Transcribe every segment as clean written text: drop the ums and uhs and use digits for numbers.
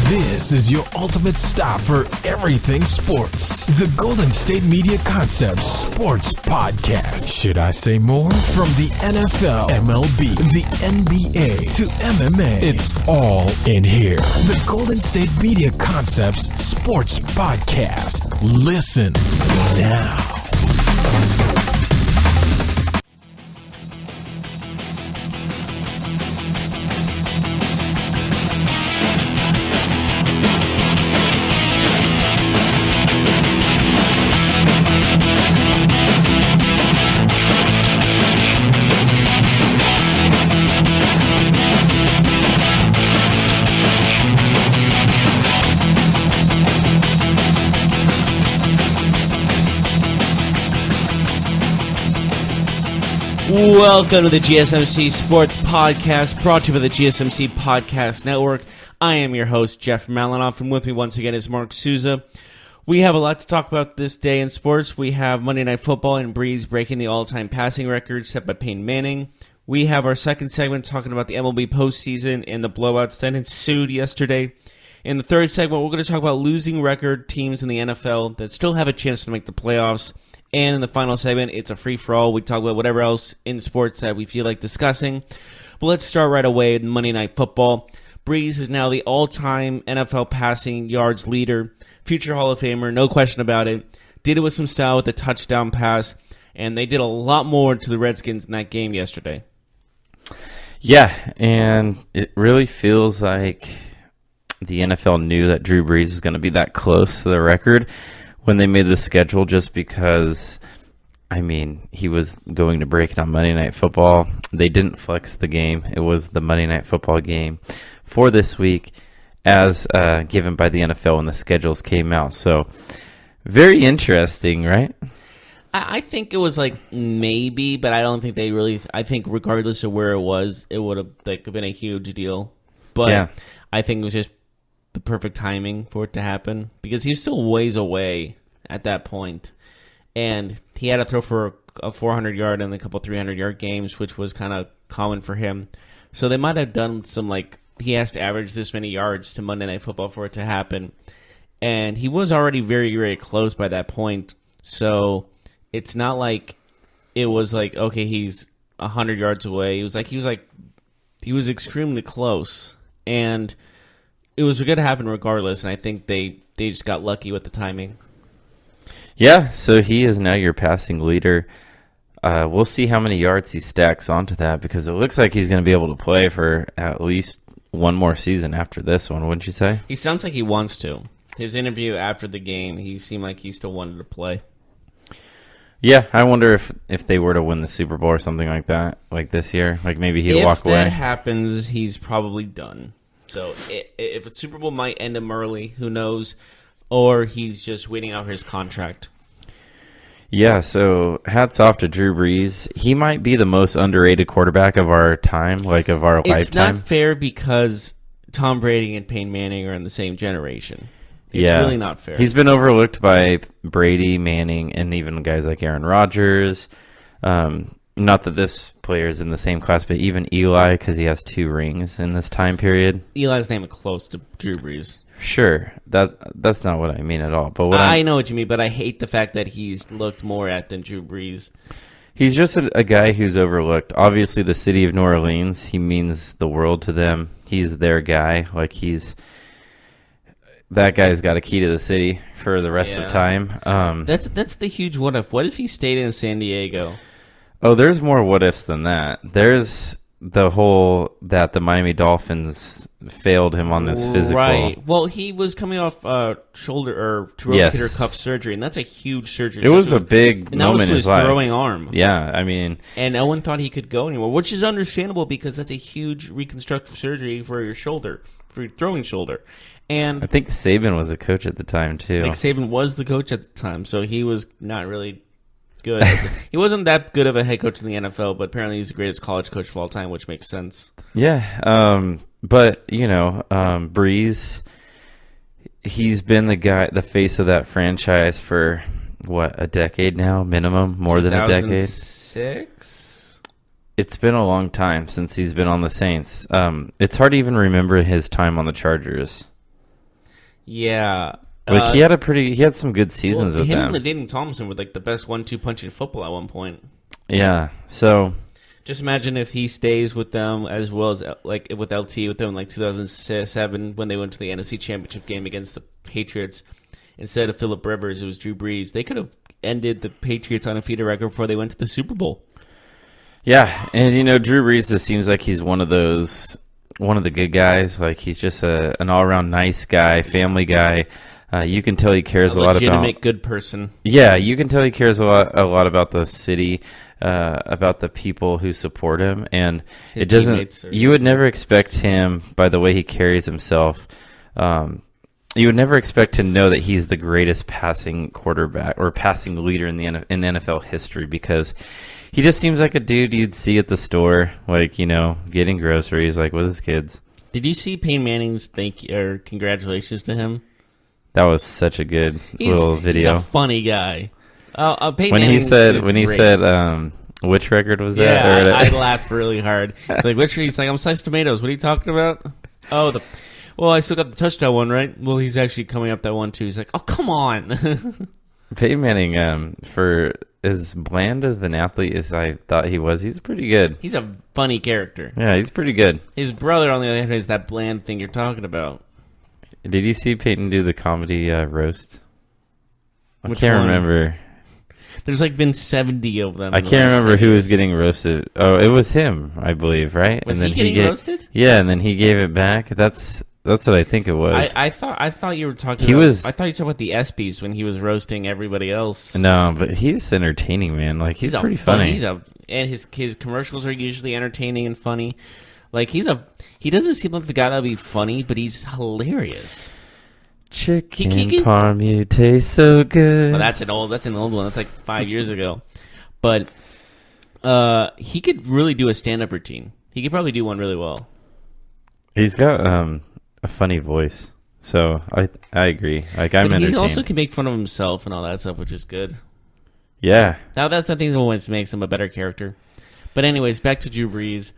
This is your ultimate stop for everything sports. The Golden State Media Concepts Sports Podcast. Should I say more? From the NFL, MLB, the NBA to MMA, it's all in here. The Golden State Media Concepts Sports Podcast. Listen now. Welcome to the GSMC Sports Podcast, brought to you by the GSMC Podcast Network. I am your host, Jeff Malinoff, and with me once again is Mark Souza. We have a lot to talk about this day in sports. We have Monday Night Football and Brees breaking the all-time passing record set by Peyton Manning. We have our second segment talking about the MLB postseason and the blowouts that ensued yesterday. In the third segment, we're going to talk about losing record teams in the NFL that still have a chance to make the playoffs. And in the final segment, it's a free-for-all. We talk about whatever else in sports that we feel like discussing. But let's start right away with Monday Night Football. Brees is now the all-time NFL passing yards leader, future Hall of Famer, no question about it. Did it with some style with a touchdown pass, and they did a lot more to the Redskins in that game yesterday. Yeah, and it really feels like the NFL knew that Drew Brees was going to be that close to the record when they made the schedule, just because, I mean, he was going to break it on Monday Night Football. They didn't flex the game. It was the Monday Night Football game for this week as given by the NFL when the schedules came out. So, very interesting, right? I think it was like maybe, but I don't think they really, I think regardless of where it was, it would have been a huge deal. But yeah. I think it was just the perfect timing for it to happen because he was still ways away at that point, and he had to throw for a 400-yard and a couple 300-yard games, which was kind of common for him. So they might have done some, like, he has to average this many yards to Monday Night Football for it to happen, and he was already very, very close by that point. So it's not like it was like, okay, he's 100 yards away. He was extremely close, and it was going to happen regardless, and I think they just got lucky with the timing. Yeah, so he is now your passing leader. We'll see how many yards he stacks onto that, because it looks like he's going to be able to play for at least one more season after this one, wouldn't you say? He sounds like he wants to. His interview after the game, he seemed like he still wanted to play. Yeah, I wonder if they were to win the Super Bowl or something like that, like this year, like maybe he'd walk away. If that happens, he's probably done. So if a Super Bowl might end him early, who knows? Or he's just waiting out his contract. Yeah, so hats off to Drew Brees. He might be the most underrated quarterback of our time, like of our lifetime. It's not fair because Tom Brady and Peyton Manning are in the same generation. It's really not fair. He's been overlooked by Brady, Manning, and even guys like Aaron Rodgers. Not that this player is in the same class, but even Eli, because he has 2 rings in this time period. Eli's name is close to Drew Brees. Sure, that's not what I mean at all. But I know what you mean, but I hate the fact that he's looked more at than Drew Brees. He's just a guy who's overlooked. Obviously, the city of New Orleans, he means the world to them. He's their guy. Like that guy's got a key to the city for the rest of time. That's the huge what if. What if he stayed in San Diego? Oh, there's more what ifs than that. There's the whole that the Miami Dolphins failed him on this physical. Right. Well, he was coming off shoulder or rotator cuff surgery, and that's a huge surgery. It was a big moment in his life. Throwing arm. Yeah, I mean, and no one thought he could go anymore, which is understandable because that's a huge reconstructive surgery for your shoulder, for your throwing shoulder. And I think Saban was a coach at the time too. I think Saban was the coach at the time, so he was not really good. He wasn't that good of a head coach in the NFL, but apparently he's the greatest college coach of all time, which makes sense. Yeah, but Brees, he's been the face of that franchise for what, a decade now, minimum, more than a decade. 2006. It's been a long time since he's been on the Saints. It's hard to even remember his time on the Chargers. Yeah. Like he had some good seasons with him them. and Ladainian Tomlinson were like the best 1-2 punch in football at one point. Yeah. So just imagine if he stays with them as well as like with LT with them in like 2007 when they went to the NFC Championship game against the Patriots. Instead of Phillip Rivers, it was Drew Brees. They could have ended the Patriots undefeated record before they went to the Super Bowl. Yeah, and Drew Brees just seems like he's one of the good guys. Like he's just an all around nice guy, family guy. You can tell he cares a lot about legitimate good person. Yeah, you can tell he cares a lot about the city, about the people who support him, and His it doesn't. teammates You would never expect him by the way he carries himself. You would never expect to know that he's the greatest passing quarterback or passing leader in NFL history because he just seems like a dude you'd see at the store, like getting groceries, like with his kids. Did you see Peyton Manning's thank you or congratulations to him? That was such a good little video. He's a funny guy. Peyton When Manning he said, which record was that? Yeah, I laughed really hard. It's like, which? He's like, I'm sliced tomatoes. What are you talking about? Oh, well, I still got the touchdown one, right? Well, he's actually coming up that one too. He's like, oh, come on. Peyton Manning, for as bland of an athlete as I thought he was, he's pretty good. He's a funny character. Yeah, he's pretty good. His brother, on the other hand, is that bland thing you're talking about. Did you see Peyton do the comedy roast? I Which can't one? remember. There's like been 70 of them. I can't remember who was getting roasted. Oh, it was him, I believe, right? Was he getting roasted? Yeah, and then he gave it back. That's what I think it was. I thought you were talking. I thought you talked about the ESPYs when he was roasting everybody else. No, but he's entertaining, man. Like he's pretty funny. And his commercials are usually entertaining and funny. Like he doesn't seem like the guy that'll be funny, but he's hilarious. Chicken parm, you taste so good. Well, that's an old one. That's like 5 years ago. But he could really do a stand-up routine. He could probably do one really well. He's got a funny voice, so I agree. Like I'm entertained. He also can make fun of himself and all that stuff, which is good. Yeah. Now that's the thing that makes him a better character. But anyways, back to Drew Brees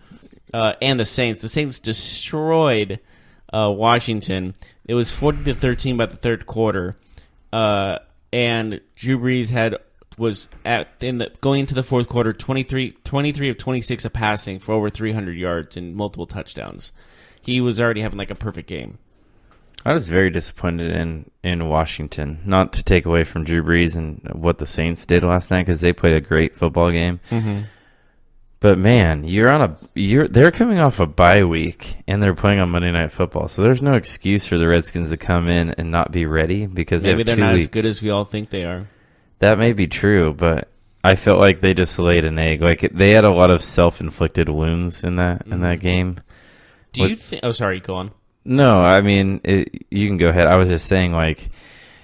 and the Saints. The Saints destroyed Washington. It was 40-13 by the third quarter, and Drew Brees going into the fourth quarter 23 of 26 of passing for over 300 yards and multiple touchdowns. He was already having like a perfect game. I was very disappointed in Washington. Not to take away from Drew Brees and what the Saints did last night because they played a great football game. Mm-hmm. But man, they're coming off a bye week and they're playing on Monday Night Football, so there's no excuse for the Redskins to come in and not be ready because maybe they're not as good as we all think they are. That may be true, but I felt like they just laid an egg. Like they had a lot of self-inflicted wounds in that game. Do you think? Oh, sorry, go on. No, I mean you can go ahead. I was just saying, like,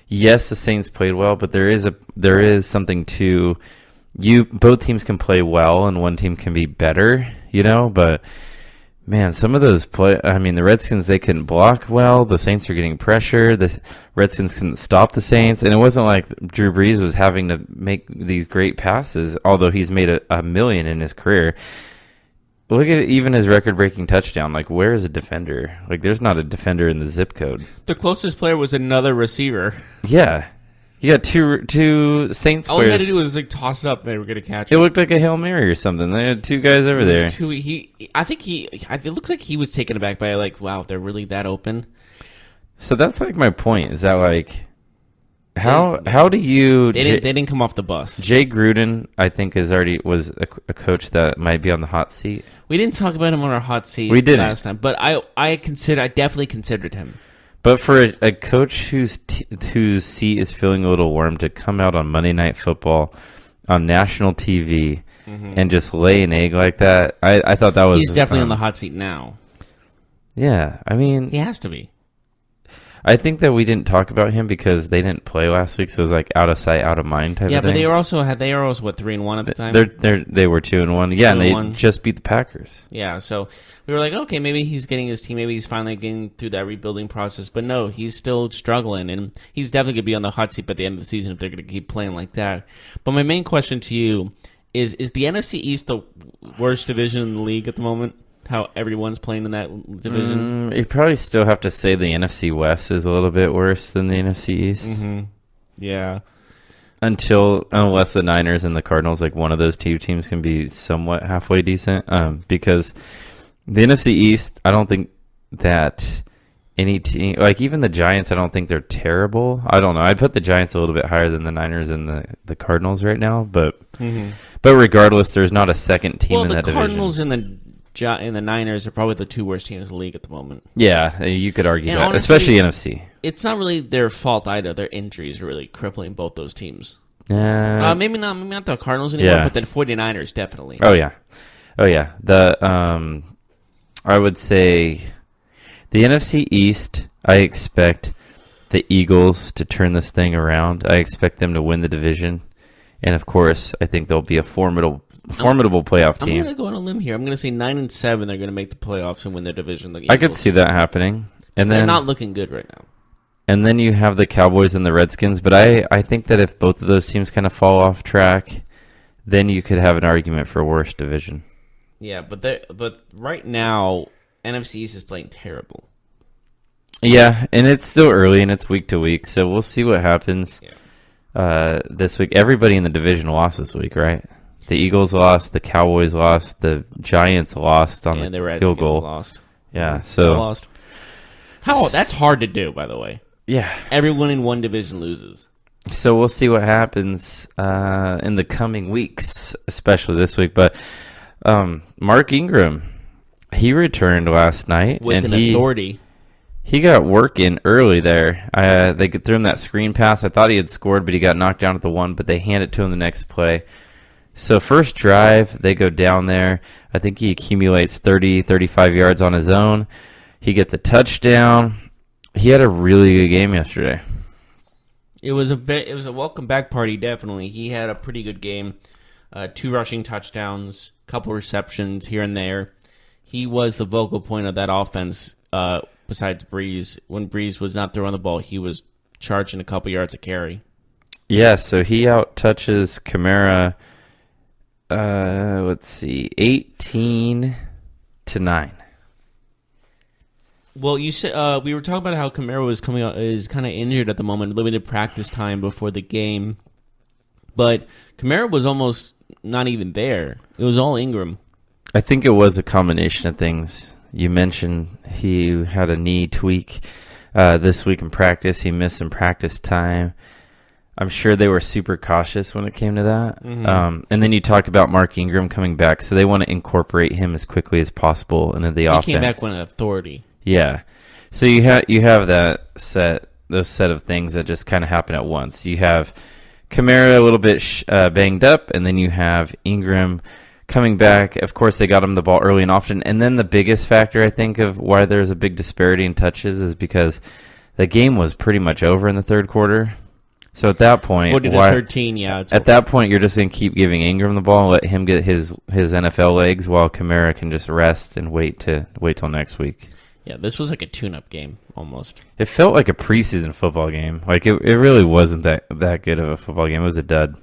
yes, the Saints played well, but there is something to. Both teams can play well and one team can be better, but man, some of those the Redskins, they couldn't block well. The Saints are getting pressure. The Redskins couldn't stop the Saints. And it wasn't like Drew Brees was having to make these great passes, although he's made a million in his career. Look at even his record-breaking touchdown. Like, where is a defender? Like, there's not a defender in the zip code. The closest player was another receiver. Yeah. You got two Saints All players. he had to do was like toss it up, and they were going to catch it. It looked like a Hail Mary or something. They had two guys over there. It looks like he was taken aback by like, wow, they're really that open. So that's like my point. Is that like how do you? They didn't come off the bus. Jay Gruden, I think, was a coach that might be on the hot seat. We didn't talk about him on our hot seat last time, but I definitely considered him. But for a coach whose seat is feeling a little warm to come out on Monday Night Football on national TV and just lay an egg like that, I thought that was... He's definitely on the hot seat now. Yeah, I mean... He has to be. I think that we didn't talk about him because they didn't play last week, so it was like out of sight, out of mind type of thing. Yeah, but they were also what, 3-1 at the time? They were 2-1. Yeah, and they just beat the Packers. Yeah, so we were like, okay, maybe he's getting his team, maybe he's finally getting through that rebuilding process. But no, he's still struggling, and he's definitely going to be on the hot seat by the end of the season if they're going to keep playing like that. But my main question to you is the NFC East the worst division in the league at the moment? how everyone's playing in that division? You probably still have to say the NFC West is a little bit worse than the NFC East. Mm-hmm. Yeah. Unless the Niners and the Cardinals, like one of those two teams, can be somewhat halfway decent. Because the NFC East, I don't think that any team, like even the Giants, I don't think they're terrible. I don't know. I'd put the Giants a little bit higher than the Niners and the Cardinals right now. But regardless, there's not a second team in that division. Well, the Cardinals and the Niners are probably the two worst teams in the league at the moment. Yeah, you could argue And that, honestly, especially NFC. It's not really their fault either. Their injuries are really crippling both those teams. Maybe Maybe not the Cardinals anymore, Yeah. but the 49ers definitely. Oh yeah. I would say the NFC East, I expect the Eagles to turn this thing around. I expect them to win the division. And of course, I think they'll be a formidable playoff team. I'm going to go on a limb here. I'm going to say 9-7 they're going to make the playoffs and win their division. I could see that happening. And they're then not looking good right now. And then you have the Cowboys and the Redskins, but I think that if both of those teams kind of fall off track, then you could have an argument for worst division. Yeah, but right now, NFC East is playing terrible. Yeah, and it's still early and it's week to week, so we'll see what happens this week. Everybody in the division lost this week, right? The Eagles lost, the Cowboys lost, the Giants lost on the Redskins field goal. Lost. Yeah, so They lost. That's hard to do, by the way. Yeah. Everyone in one division loses. So we'll see what happens in the coming weeks, especially this week. But Mark Ingram, he returned last night. With and authority. He got work in early there. They threw him that screen pass. I thought he had scored, but he got knocked down at the one, but they hand it to him the next play. So first drive, they go down there. I think he accumulates 30, 35 yards on his own. He gets a touchdown. He had a really good game yesterday. It was a welcome back party, definitely. He had a pretty good game. 2 rushing touchdowns, couple receptions here and there. He was the vocal point of that offense besides Brees. When Brees was not throwing the ball, he was charging a couple yards a carry. Yeah, so he out-touches Kamara, 18-9. Well, you said we were talking about how Kamara is kind of injured at the moment, limited practice time before the game. But Kamara was almost not even there. It was all Ingram. I think it was a combination of things. You mentioned he had a knee tweak this week in practice. He missed some practice time. I'm sure they were super cautious when it came to that. Mm-hmm. And then you talk about Mark Ingram coming back, so they want to incorporate him as quickly as possible into the offense. He came back with an authority. Yeah. So you have those set of things that just kind of happen at once. You have Kamara a little bit banged up, and then you have Ingram coming back. Of course, they got him the ball early and often. And then the biggest factor, I think, of why there's a big disparity in touches is because the game was pretty much over in the third quarter. So at that point, 40-13, yeah. At that point, you're just going to keep giving Ingram the ball and let him get his NFL legs while Kamara can just rest and wait till next week. Yeah, this was like a tune-up game, almost. It felt like a preseason football game. Like, it really wasn't that good of a football game. It was a dud.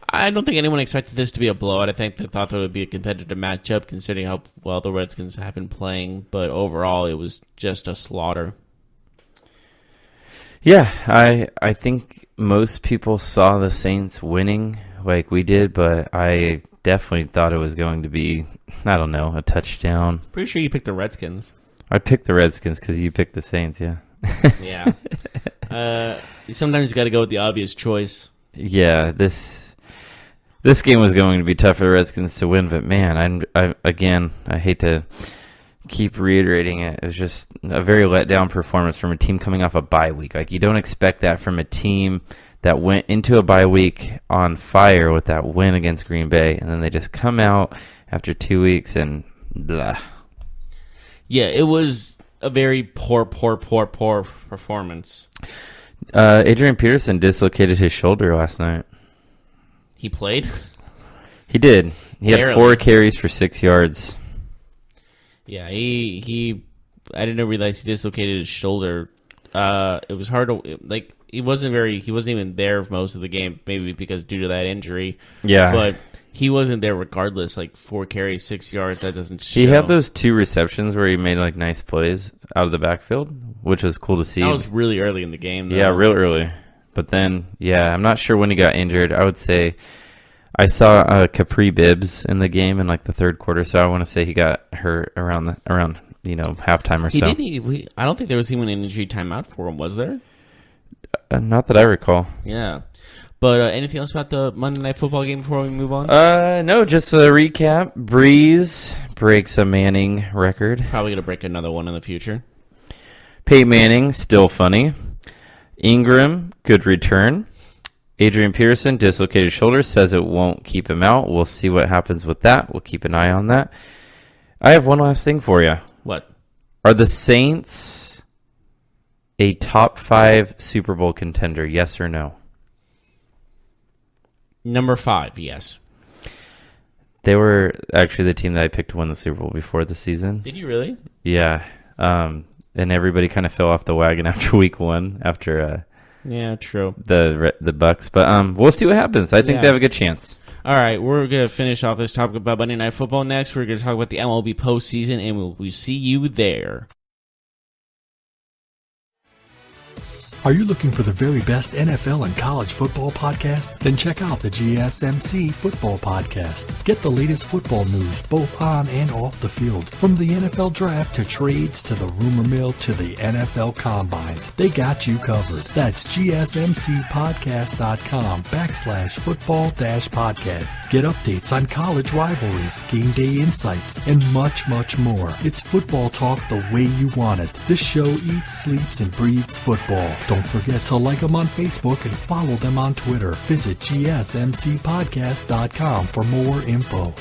I don't think anyone expected this to be a blowout. I think they thought there would be a competitive matchup, considering how well the Redskins have been playing. But overall, it was just a slaughter. Yeah, I think most people saw the Saints winning like we did, but I definitely thought it was going to be, I don't know, a touchdown. Pretty sure you picked the Redskins. I picked the Redskins because you picked the Saints, yeah. Yeah. Sometimes you got to go with the obvious choice. Yeah, this game was going to be tough for the Redskins to win, but man, I hate to keep reiterating it. It was just a very letdown performance from a team coming off a bye week. Like, you don't expect that from a team that went into a bye week on fire with that win against Green Bay, and then they just come out after 2 weeks and blah. Yeah, it was a very poor performance. Adrian Peterson dislocated his shoulder last night. He played? He did. He had 4 carries for 6 yards. Yeah, I didn't realize he dislocated his shoulder. It was hard to, he wasn't even there for most of the game, maybe because due to that injury. Yeah. But He wasn't there regardless. Like 4 carries, 6 yards. That doesn't show. He had those 2 receptions where he made like nice plays out of the backfield, which was cool to see. That was really early in the game, though. Yeah, real early. But then, I'm not sure when he got injured. I would say I saw Capri Bibbs in the game in like the third quarter, so I want to say he got hurt around halftime or so. I don't think there was even an injury timeout for him, was there? Not that I recall. Yeah. But anything else about the Monday Night Football game before we move on? No, just a recap. Brees breaks a Manning record. Probably going to break another one in the future. Peyton Manning, still funny. Ingram, good return. Adrian Peterson, dislocated shoulder, says it won't keep him out. We'll see what happens with that. We'll keep an eye on that. I have one last thing for you. What? Are the Saints a top 5 Super Bowl contender, yes or no? Number 5, yes. They were actually the team that I picked to win the Super Bowl before the season. Did you really? Yeah. And everybody kind of fell off the wagon after week 1, after yeah, true. the Bucks. But we'll see what happens. I think they have a good chance. All right, we're going to finish off this topic about Monday Night Football next. We're going to talk about the MLB postseason, and we'll see you there. Are you looking for the very best NFL and college football podcast? Then check out the GSMC Football Podcast. Get the latest football news both on and off the field. From the NFL Draft to trades to the rumor mill to the NFL Combines. They got you covered. That's GSMCpodcast.com/football-podcast. Get updates on college rivalries, game day insights, and much, much more. It's football talk the way you want it. This show eats, sleeps, and breathes football. Don't forget to like them on Facebook and follow them on Twitter. Visit GSMCpodcast.com for more info.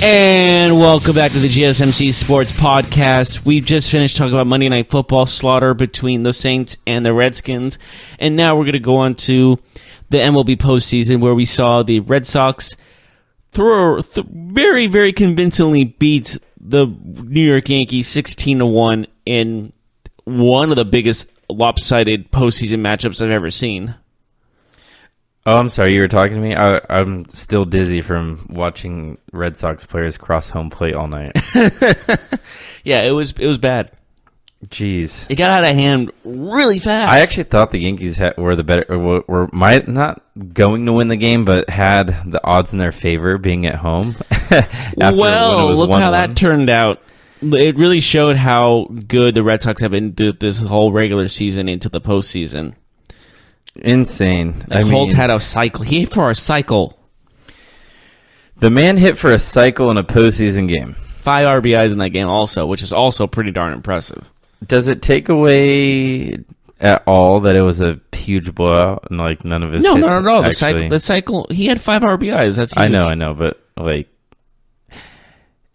And welcome back to the GSMC Sports Podcast. We just finished talking about Monday Night Football slaughter between the Saints and the Redskins. And now we're going to go on to the MLB postseason, where we saw the Red Sox very, very convincingly beat the New York Yankees 16-1 in one of the biggest lopsided postseason matchups I've ever seen. Oh, I'm sorry. You were talking to me? I'm still dizzy from watching Red Sox players cross home plate all night. Yeah, it was bad. Jeez. It got out of hand really fast. I actually thought the Yankees were the better, were might not going to win the game, but had the odds in their favor being at home. Well, look how that turned out. It really showed how good the Red Sox have been this whole regular season into the postseason. Insane. Holt had a cycle. He hit for a cycle. The man hit for a cycle in a postseason game. 5 RBIs in that game also, which is also pretty darn impressive. Does it take away at all that it was a huge blowout and like none of his hits? No, not at all. Actually, The cycle. He had 5 RBIs. That's huge. I know, but like,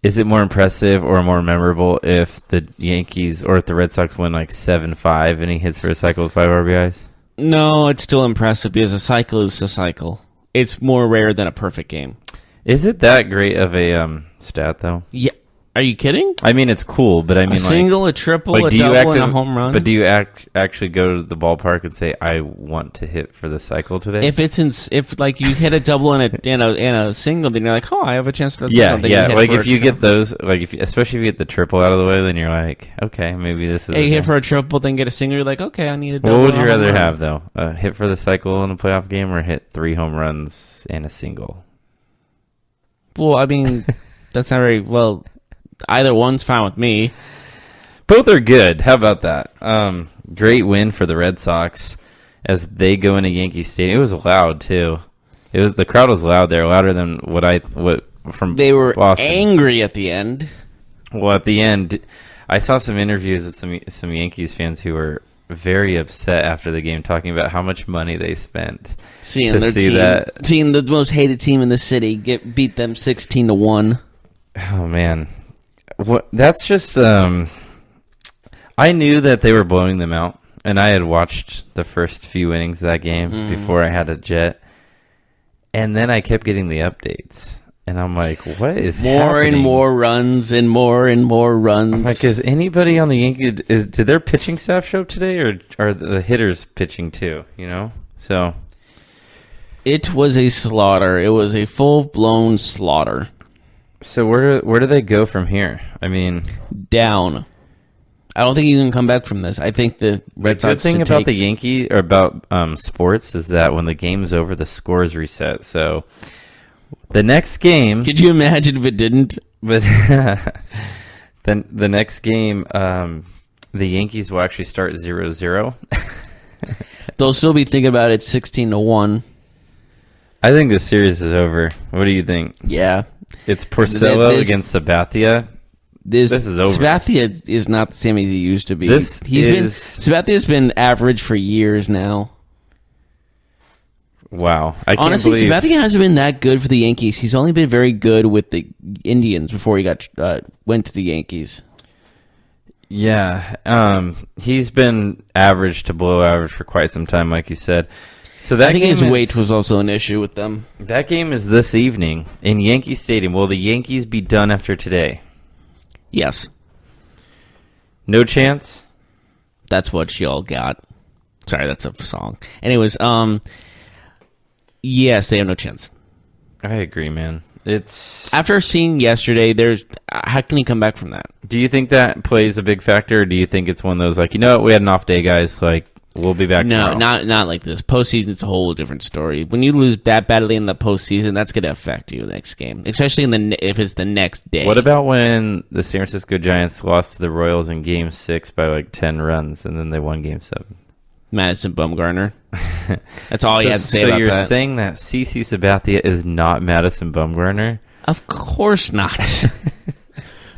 is it more impressive or more memorable if the Yankees or if the Red Sox win like 7-5 and he hits for a cycle with 5 RBIs? No, it's still impressive because a cycle is a cycle. It's more rare than a perfect game. Is it that great of a stat, though? Yeah. Are you kidding? I mean, it's cool, but I mean, a single, a triple, a double, and a home run. But do you actually go to the ballpark and say, "I want to hit for the cycle today"? If like you hit a double and a single, then you're like, "Oh, I have a chance to." Yeah. Like if you get those, like especially if you get the triple out of the way, then you're like, "Okay, maybe this is." Hey, you hit for a triple, then get a single. You're like, "Okay, I need a double." What would you rather have, though? Hit for the cycle in a playoff game, or hit 3 home runs and a single? Well, I mean, that's not very well. Either one's fine with me. Both are good. How about that? Great win for the Red Sox as they go into Yankee Stadium. It was loud too. The crowd was loud there, louder than what from. They were Boston. Angry at the end. Well, at the end, I saw some interviews with some Yankees fans who were very upset after the game, talking about how much money they spent seeing to their see team, that. seeing the most hated team in the city beat them 16-1. Oh man, that's just. I knew that they were blowing them out, and I had watched the first few innings of that game before I had a jet, and then I kept getting the updates. And I'm like, what is happening? And more runs and more runs. I'm like, is anybody on the Yankees? Did their pitching staff show up today, or are the hitters pitching too? You know, so it was a slaughter. It was a full-blown slaughter. So where do they go from here? I mean, down. I don't think you can come back from this. I think the Red Sox. The good thing about the Yankee or about sports is that when the game's over, the scores reset. So. The next game... Could you imagine if it didn't? But then the next game, the Yankees will actually start 0-0. They'll still be thinking about it 16-1. I think the series is over. What do you think? Yeah. It's Porcello against Sabathia. This is over. Sabathia is not the same as he used to be. Sabathia's been average for years now. Wow. I can't Honestly, believe... Sabathia hasn't been that good for the Yankees. He's only been very good with the Indians before he went to the Yankees. Yeah. He's been average to below average for quite some time, like you said. So that I think his weight was also an issue with them. That game is this evening in Yankee Stadium. Will the Yankees be done after today? Yes. No chance? That's what y'all got. Sorry, that's a song. Anyways, yes, they have no chance. I agree, man. It's after seeing yesterday. How can he come back from that? Do you think that plays a big factor, or do you think it's one of those like, you know what, we had an off day, guys. Like, we'll be back. No, tomorrow. not like this. Postseason's a whole different story. When you lose that badly in the postseason, that's going to affect you next game, especially if it's the next day. What about when the San Francisco Giants lost to the Royals in Game 6 by like 10 runs, and then they won Game 7? Madison Bumgarner. That's all you had to say about that. So you're saying that CC Sabathia is not Madison Bumgarner? Of course not.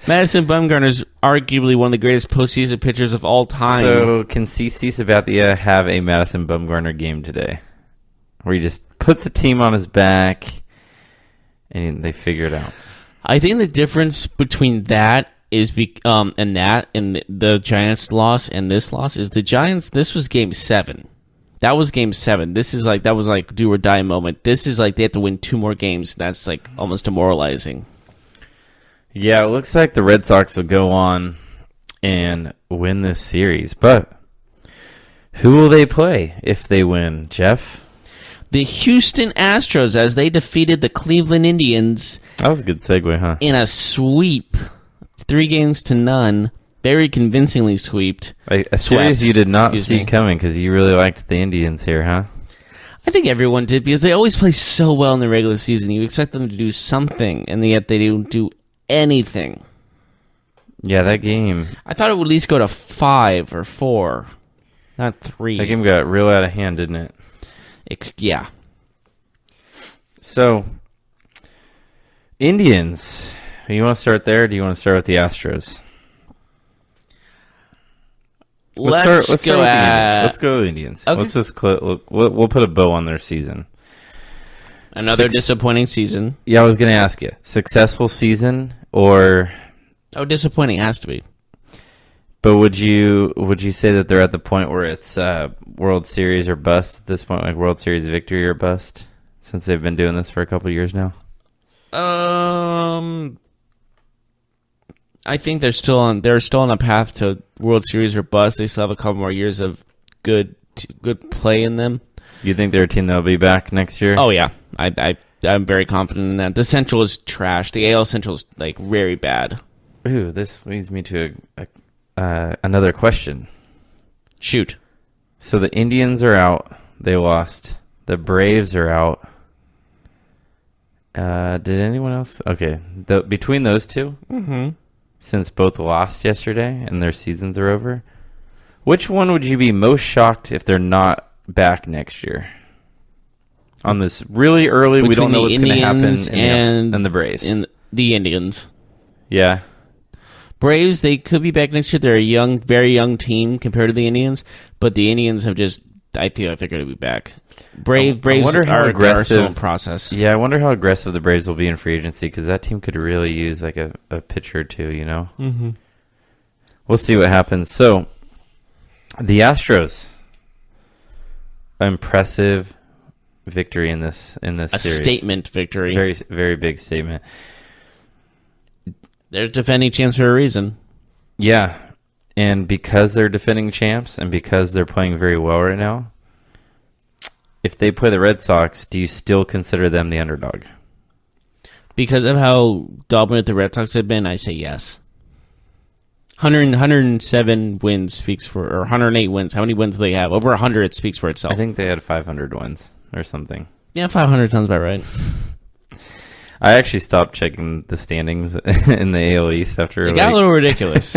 Madison Bumgarner is arguably one of the greatest postseason pitchers of all time. So can CC Sabathia have a Madison Bumgarner game today, where he just puts a team on his back and they figure it out? I think the difference between that is and the Giants' loss and this loss is the Giants. This was Game 7. That was Game 7. That was like do or die moment. This is like they have to win 2 more games. That's like almost demoralizing. Yeah, it looks like the Red Sox will go on and win this series. But who will they play if they win, Jeff? The Houston Astros, as they defeated the Cleveland Indians. That was a good segue, huh? In a sweep, 3-0. Very convincingly swept. A series you did not see coming because you really liked the Indians here, huh? I think everyone did because they always play so well in the regular season. You expect them to do something, and yet they don't do anything. Yeah, that game. I thought it would at least go to 5 or 4, not 3. That game got real out of hand, didn't it? Yeah. So, Indians. You want to start there, or do you want to start with the Astros? Let's go with Indians. Okay. Let's just we'll put a bow on their season. Another disappointing season. Yeah, I was going to ask you, successful season or? Oh, disappointing has to be. But would you say that they're at the point where it's World Series or bust at this point, like World Series victory or bust, since they've been doing this for a couple of years now? I think they're still on a path to World Series or bust. They still have a couple more years of good play in them. You think they're a team that'll be back next year? Oh yeah, I'm very confident in that. The Central is trash. The AL Central is like very bad. Ooh, this leads me to another question. Shoot. So the Indians are out. They lost. The Braves are out. Did anyone else? Okay, between those two. Mm-hmm. Since both lost yesterday and their seasons are over, which one would you be most shocked if they're not back next year? On this really early, we don't know what's going to happen, and the Braves. In the Indians. Yeah. Braves, they could be back next year. They're a young, very young team compared to the Indians, but the Indians have just, I feel like they're going to be back. Braves wonder how are aggressive still in process. Yeah, I wonder how aggressive the Braves will be in free agency because that team could really use like a pitcher or two, you know? Mm-hmm. We'll see what happens. So, the Astros, impressive victory in this series. A statement victory. Very, very big statement. They're defending champs for a reason. Yeah, and because they're defending champs and because they're playing very well right now, if they play the Red Sox, do you still consider them the underdog? Because of how dominant the Red Sox have been, I say yes. 107 wins speaks for, or 108 wins. How many wins do they have? Over 100 speaks for itself. I think they had 500 wins or something. Yeah, 500 sounds about right. I actually stopped checking the standings in the AL East after It got a little ridiculous.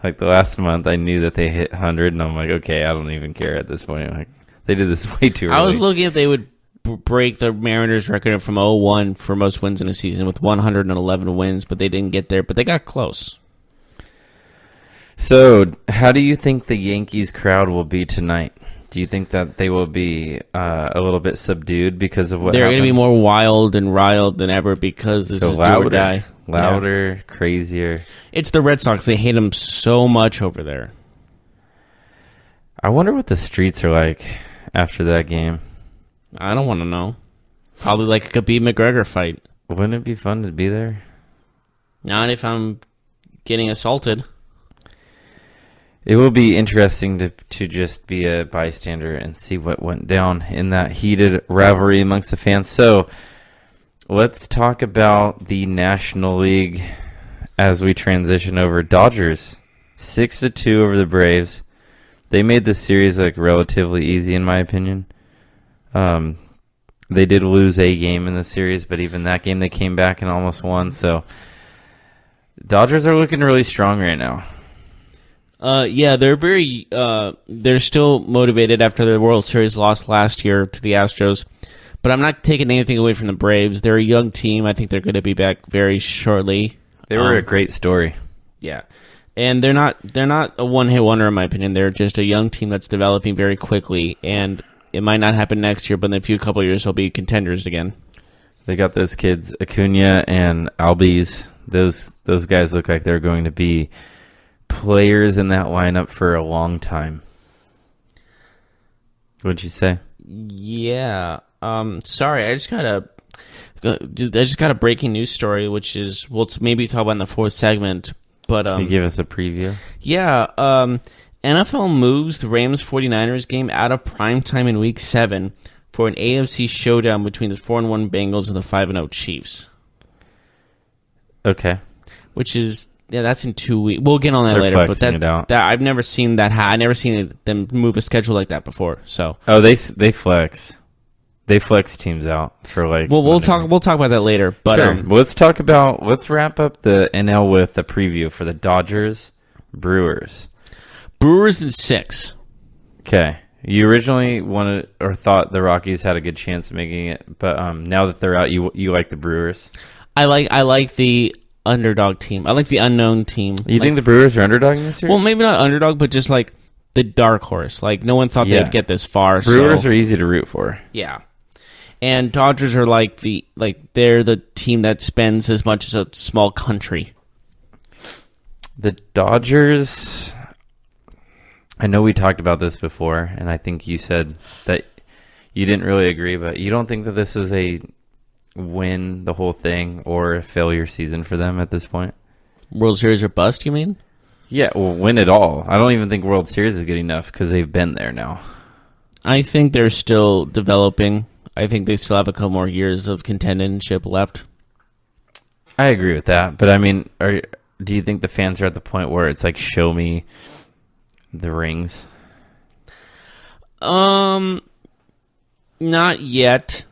like the last month. I knew that they hit 100, and I'm like, okay, I don't even care at this point. Like they did this way too early. I was looking if they would break the Mariners record from 0-1 for most wins in a season with 111 wins, but they didn't get there. But they got close. So, how do you think the Yankees crowd will be tonight? Do you think that they will be a little bit subdued because of what They're going to happened? be more wild and riled than ever because this is do or die. Louder, Yeah. crazier. It's the Red Sox. They hate them so much over there. I wonder what the streets are like after that game. I don't want to know. Probably like a Khabib McGregor fight. Wouldn't it be fun to be there? Not if I'm getting assaulted. It will be interesting to just be a bystander and see what went down in that heated rivalry amongst the fans. So let's talk about the National League as we transition over. Dodgers 6-2 over the Braves. They made this series like relatively easy in my opinion. They did lose a game in the series, but even that game they came back and almost won. So Dodgers are looking really strong right now. Yeah, they're very. They're still motivated after the World Series loss last year to the Astros, but I'm not taking anything away from the Braves. They're a young team. I think they're going to be back very shortly. They were a great story. Yeah, and they're not a one-hit wonder in my opinion. They're just a young team that's developing very quickly, and it might not happen next year, but in a couple of years they'll be contenders again. They got those kids, Acuna and Albies. Those guys look like they're going to be players in that lineup for a long time. What'd you say? Yeah. Sorry, I just got a breaking news story, which is we'll maybe talk about in the fourth segment. But Can you give us a preview? Yeah. NFL moves the Rams 49ers game out of primetime in Week 7 for an AFC showdown between the 4-1 Bengals and the 5-0 Chiefs. Okay. Which is. Yeah, that's in 2 weeks. We'll get on that They're later. But flexing it out. that I've never seen that. I've never seen them move a schedule like that before. So. Oh, they flex. They flex teams out for like. Well, we'll talk about that later. But sure. Let's wrap up the NL with a preview for the Dodgers Brewers. Brewers in 6. Okay. You originally wanted or thought the Rockies had a good chance of making it, but now that they're out, you like the Brewers. I like the underdog team. I like the unknown team. You think the Brewers are underdog in this series? Well, maybe not underdog, but just like the dark horse. Like no one thought they'd get this far. Brewers are easy to root for. Yeah, and Dodgers are they're the team that spends as much as a small country. The Dodgers. I know we talked about this before, and I think you said that you didn't really agree, but you don't think that this is a win the whole thing or a failure season for them at this point? World Series or bust, you mean? Yeah, well, win it all. I don't even think World Series is good enough because they've been there now. I think they're still developing. I think they still have a couple more years of contendership left. I agree with that, but I mean, do you think the fans are at the point where it's like, show me the rings? Not yet.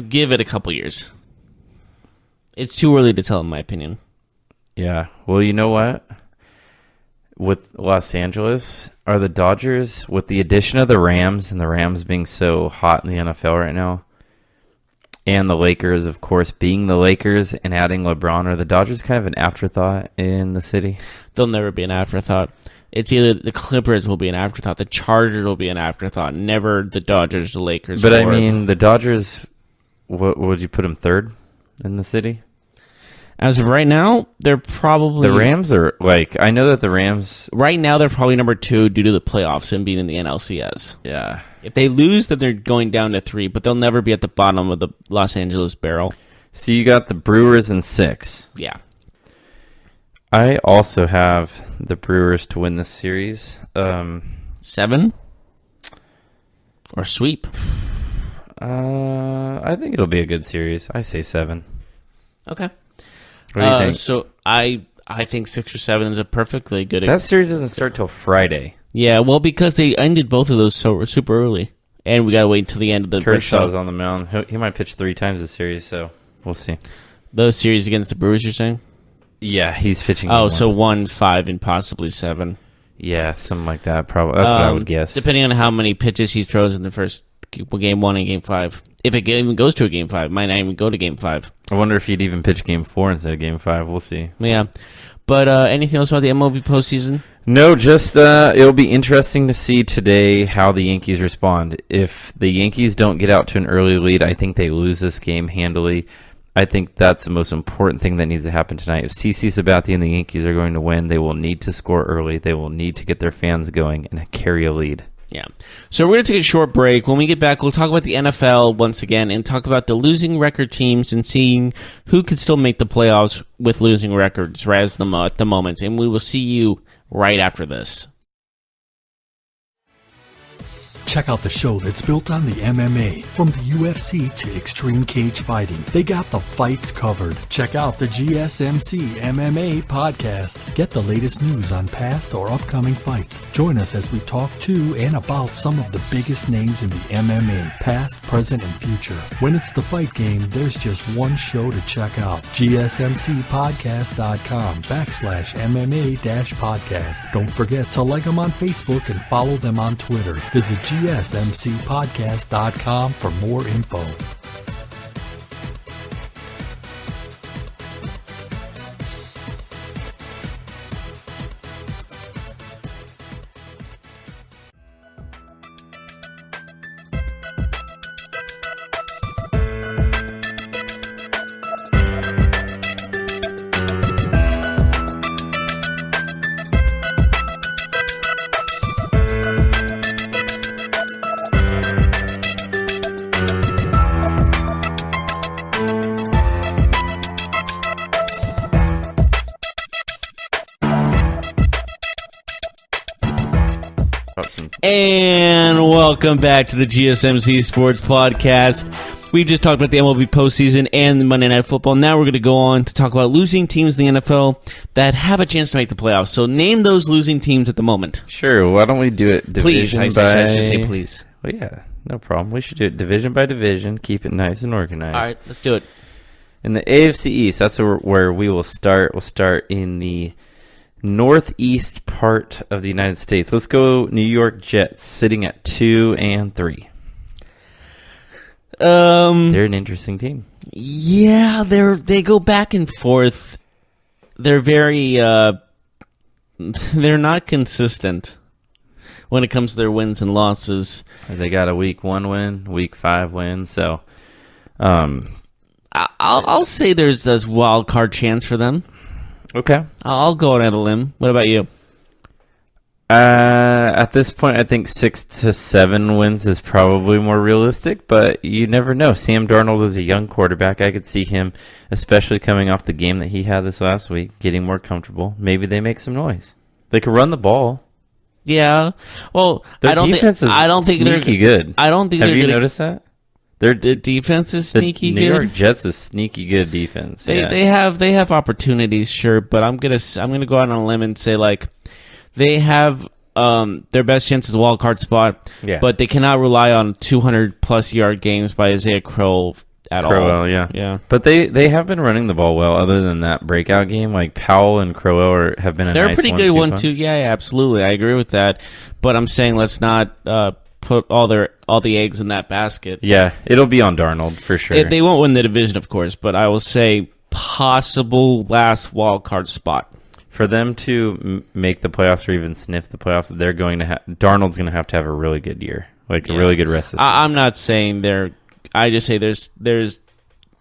Give it a couple years. It's too early to tell, in my opinion. Yeah. Well, you know what? With Los Angeles, are the Dodgers, with the addition of the Rams and the Rams being so hot in the NFL right now, And the Lakers, of course, being the Lakers and adding LeBron, are the Dodgers kind of an afterthought in the city? They'll never be an afterthought. It's either the Clippers will be an afterthought, the Chargers will be an afterthought, never the Dodgers, the Lakers. But I mean, the Dodgers, what would you put them third in the city? As of right now, they're probably... The Rams are, I know that the Rams... Right now, they're probably number 2 due to the playoffs and being in the NLCS. Yeah. If they lose, then they're going down to 3, but they'll never be at the bottom of the Los Angeles barrel. So you got the Brewers in 6. Yeah. I also have the Brewers to win this series. 7? Or sweep? I think it'll be a good series. I say 7. Okay. What do you think? So I think 6 or 7 is a perfectly good... That series doesn't start till Friday. Yeah, well, because they ended both of those so super early. And we got to wait until the end of the... Kershaw's on the mound. He might pitch 3 times this series, so we'll see. Those series against the Brewers, you're saying? Yeah, he's pitching. Oh, so 1, 5, and possibly 7. Yeah, something like that. Probably that's what I would guess. Depending on how many pitches he throws in the first game 1 and game 5. If it even goes to a game 5, might not even go to game 5. I wonder if he'd even pitch game 4 instead of game 5. We'll see. Yeah, but anything else about the MLB postseason? No, just it'll be interesting to see today how the Yankees respond. If the Yankees don't get out to an early lead, I think they lose this game handily. I think that's the most important thing that needs to happen tonight. If CC Sabathia and the Yankees are going to win, they will need to score early. They will need to get their fans going and carry a lead. Yeah. So we're going to take a short break. When we get back, we'll talk about the NFL once again and talk about the losing record teams and seeing who can still make the playoffs with losing records right at the moment. And we will see you right after this. Check out the show that's built on the MMA. From the UFC to extreme cage fighting, they got the fights covered. Check out the GSMC MMA podcast. Get the latest news on past or upcoming fights. Join us as we talk to and about some of the biggest names in the MMA, past, present, and future. When it's the fight game, there's just one show to check out. GSMCpodcast.com/MMA-podcast. Don't forget to like them on Facebook and follow them on Twitter. Visit GSMCpodcast.com for more info. And welcome back to the GSMC Sports Podcast. We just talked about the MLB postseason and the Monday Night Football. Now we're going to go on to talk about losing teams in the NFL that have a chance to make the playoffs. So name those losing teams at the moment. Sure. Why don't we do it division please, by... I should say please. Well, yeah, no problem. We should do it division by division, keep it nice and organized. All right, let's do it. In the AFC East, that's where we will start. We'll start in the northeast part of the United States. Let's go New York Jets, sitting at 2 and 3. They're an interesting team. Yeah, they go back and forth. They're very they're not consistent when it comes to their wins and losses. They got a week 1 win, week 5 win, so I'll say there's this wild card chance for them. Okay. I'll go out on a limb. What about you? At this point, I think 6 to 7 wins is probably more realistic, but you never know. Sam Darnold is a young quarterback. I could see him, especially coming off the game that he had this last week, getting more comfortable. Maybe they make some noise. They could run the ball. Yeah. Well, Their defense is sneaky good. I don't think Have they're you noticed that? Their defense is sneaky good. good. New York Jets is sneaky good defense. They have opportunities, sure, but I'm gonna go out on a limb and say like they have their best chance is a wild card spot. Yeah. But they cannot rely on 200+ yard games by Isaiah Crowell at all. Crowell, yeah. But they have been running the ball well. Other than that breakout game, like Powell and Crowell have been. They're nice a pretty good one too. Yeah, absolutely, I agree with that. But I'm saying let's not put all the eggs in that basket. Yeah, it'll be on Darnold for sure. They won't win the division, of course, but I will say possible last wild card spot. For them to make the playoffs or even sniff the playoffs, Darnold's going to have a really good year, a really good rest of the season. I'm not saying they're. I just say there's.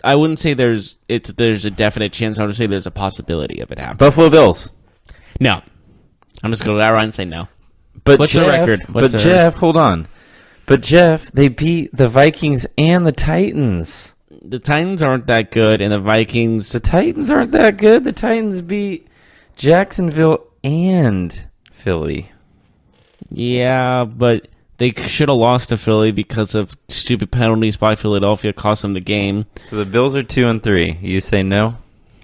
I wouldn't say there's a definite chance. I would say there's a possibility of it happening. Buffalo Bills. No, I'm just going to go right and say no. But What's Jeff, the record? Jeff, hold on. But Jeff, they beat the Vikings and the Titans. The Titans aren't that good, and the Vikings. The Titans aren't that good. The Titans beat Jacksonville and Philly. Yeah, but they should have lost to Philly because of stupid penalties by Philadelphia cost them the game. So the Bills are 2-3. You say no?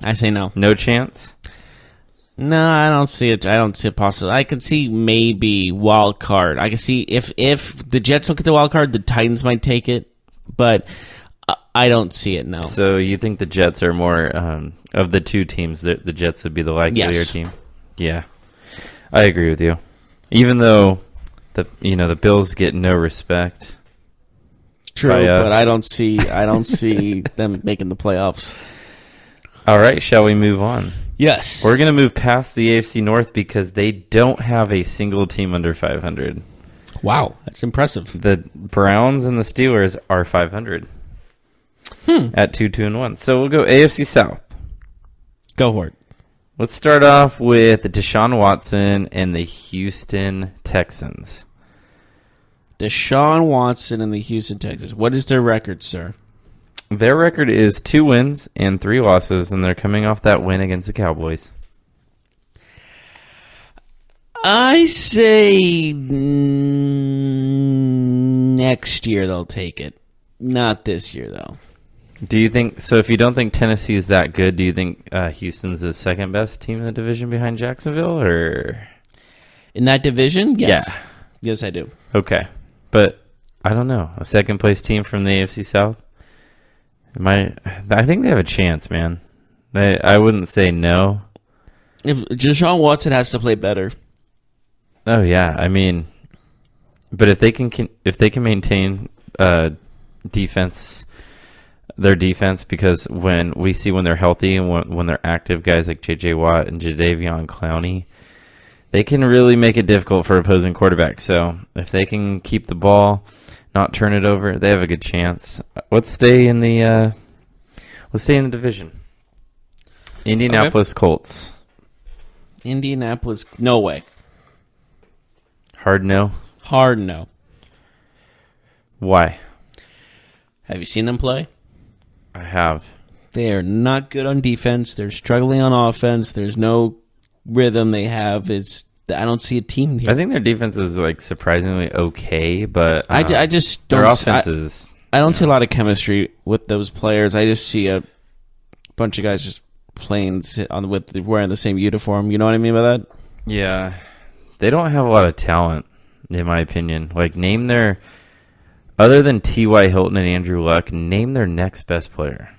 I say no. No chance? No, I don't see it. I don't see it possible. I can see maybe wild card. I can see if the Jets don't get the wild card, the Titans might take it, but I don't see it. No. So you think the Jets are more of the two teams? The Jets would be the likelier team. Yeah, I agree with you. Even though the Bills get no respect. True, but I don't see them making the playoffs. All right, shall we move on? Yes. We're going to move past the AFC North because they don't have a single team under 500. Wow, that's impressive. The Browns and the Steelers are 500 at 2-2-1. So we'll go AFC South. Go for it. Let's start off with Deshaun Watson and the Houston Texans. Deshaun Watson and the Houston Texans. What is their record, sir? Their record is 2 wins and 3 losses, and they're coming off that win against the Cowboys. I say next year they'll take it. Not this year, though. Do you think so? If you don't think Tennessee is that good, do you think Houston's the second best team in the division behind Jacksonville, or in that division? Yes. Yeah. Yes, I do. Okay, but I don't know. A second place team from the AFC South. I think they have a chance, man. I wouldn't say no. If Deshaun Watson has to play better. Oh yeah, I mean, but if they can maintain defense. Their defense, because when they're healthy and when they're active, guys like J.J. Watt and Jadeveon Clowney, they can really make it difficult for opposing quarterbacks. So if they can keep the ball, not turn it over, they have a good chance. Let's stay in the division. Indianapolis Colts. Indianapolis, no way. Hard no. Hard no. Why? Have you seen them play? I have. They are not good on defense. They're struggling on offense. There's no rhythm they have. I don't see a team here. I think their defense is surprisingly okay, but I just don't. Their offense is. I don't see a lot of chemistry with those players. I just see a bunch of guys just playing wearing the same uniform. You know what I mean by that? Yeah, they don't have a lot of talent, in my opinion. Name their. Other than T.Y. Hilton and Andrew Luck, name their next best player.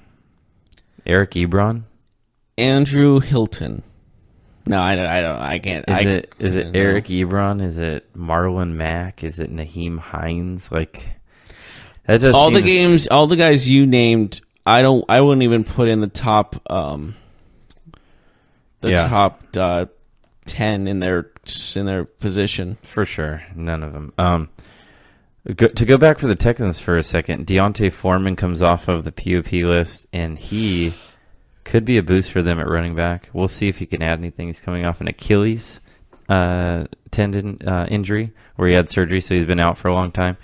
Eric Ebron? Andrew Hilton. No, I don't. I can't. Is it Eric Ebron? Is it Marlon Mack? Is it Naheem Hines? That just all the guys you named. I wouldn't even put in the top. Top 10 in their position for sure. None of them. To go back for the Texans for a second, Deontay Foreman comes off of the PUP list, and he could be a boost for them at running back. We'll see if he can add anything. He's coming off an Achilles tendon injury where he had surgery, so he's been out for a long time.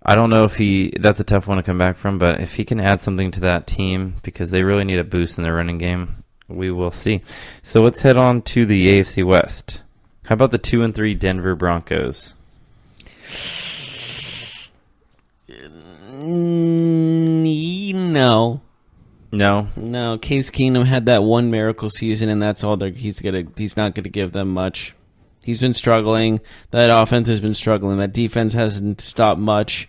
I don't know if that's a tough one to come back from, but if he can add something to that team, because they really need a boost in their running game, we will see. So let's head on to the AFC West. How about the 2-3 Denver Broncos? No. Case Keenum had that one miracle season, and that's all. He's not gonna give them much. He's been struggling. That offense has been struggling. That defense hasn't stopped much,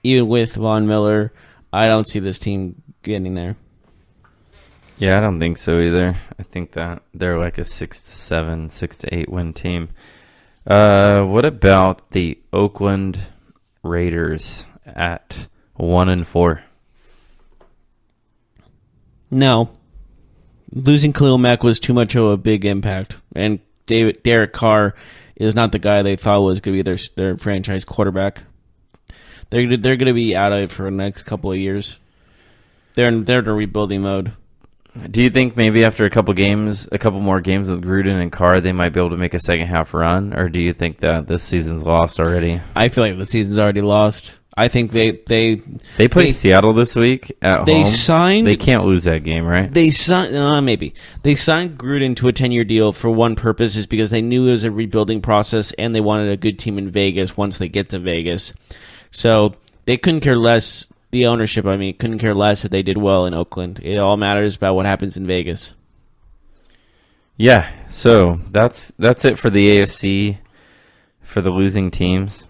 even with Von Miller. I don't see this team getting there. Yeah, I don't think so either. I think that they're a 6-7, 6-8 win team. What about the Oakland Raiders at 1-4. No. Losing Khalil Mack was too much of a big impact. And Derek Carr is not the guy they thought was going to be their franchise quarterback. They're going to be out of it for the next couple of years. They're in a rebuilding mode. Do you think maybe after a couple more games with Gruden and Carr, they might be able to make a second half run? Or do you think that this season's lost already? I feel like the season's already lost. I think they play Seattle this week at home. They can't lose that game, right? They signed maybe. They signed Gruden to a 10-year deal for one purpose, is because they knew it was a rebuilding process and they wanted a good team in Vegas once they get to Vegas. So they couldn't care less. The ownership, couldn't care less if they did well in Oakland. It all matters about what happens in Vegas. Yeah, so that's it for the AFC for the losing teams.